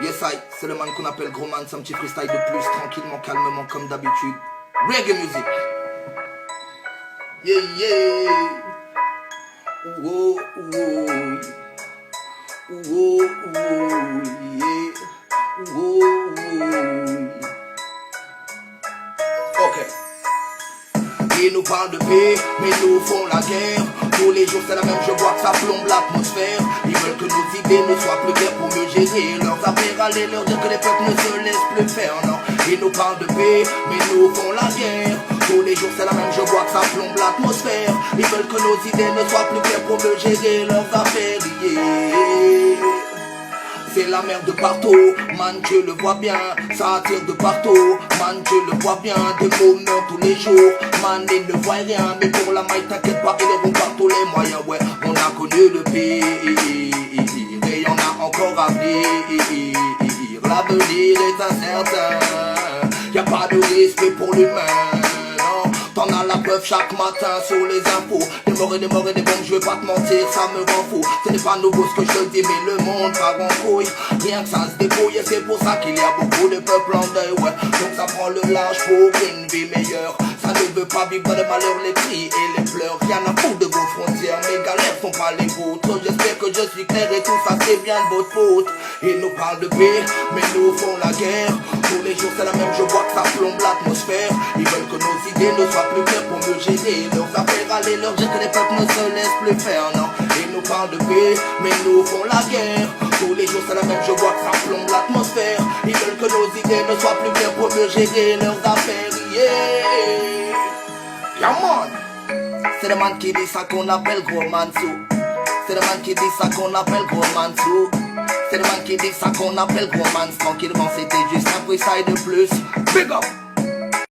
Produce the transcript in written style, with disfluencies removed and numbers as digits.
Yes I, c'est le man qu'on appelle Gros Man, c'est un petit freestyle de plus, tranquillement, calmement, comme d'habitude. Reggae music. Yeah, yeah. Whoa, whoa. Whoa, whoa, yeah. Whoa, whoa. Ok. Ils nous parlent de paix, mais nous font la guerre. Tous les jours c'est la même, je vois que ça plombe l'atmosphère. Ils veulent que nos idées ne soient plus claires pour mieux gérer leurs affaires. Aller leur dire que les peuples ne se laissent plus faire, non. Ils nous parlent de paix, mais nous font la guerre. Tous les jours c'est la même, je vois que ça plombe l'atmosphère. Ils veulent que nos idées ne soient plus claires pour mieux gérer leurs affaires, yeah. C'est la merde de partout, man tu le vois bien, ça attire de partout, man tu le vois bien, des mots meurent tous les jours, man ils ne voient rien, mais pour la maille t'inquiète pas, ils iront par tous les moyens, ouais, on a connu le pire, et y'en a encore à venir, l'avenir est incertain, y'a pas de risque pour l'humain. T'en as la preuve chaque matin sur les infos. Des morts et des morts et des bombes, je vais pas te mentir, ça me rend fou. Ce n'est pas nouveau ce que je te dis, mais le monde part en couille. Rien que ça se débrouille et c'est pour ça qu'il y a beaucoup de peuples en deuil, ouais. Donc ça prend le large pour une vie meilleure. Ça ne veut pas vivre dans les malheurs, les cris et les pleurs. Rien à foutre de vos frontières, mes galères sont pas les vôtres. J'espère que je suis clair et tout ça c'est bien de votre faute. Ils nous parlent de paix, mais nous font la guerre. Tous les jours c'est la même, je vois que ça plombe l'atmosphère. Ils veulent que nos idées ne soient plus claires pour mieux gérer leurs affaires. Aller leur dire que les peuples ne se laissent plus faire, non. Ils nous parlent de paix, mais nous font la guerre. Tous les jours c'est la même, je vois que ça plombe l'atmosphère. Ils veulent que nos idées ne soient plus claires pour mieux gérer leurs affaires, yeah. Yeah man. C'est le man qui dit ça qu'on appelle Gros Mansou. C'est le man qui dit ça qu'on appelle Gros Mansou. C'est le man qui dit ça qu'on appelle Gros Man. Tranquillement c'était juste un freestyle de plus. Big up.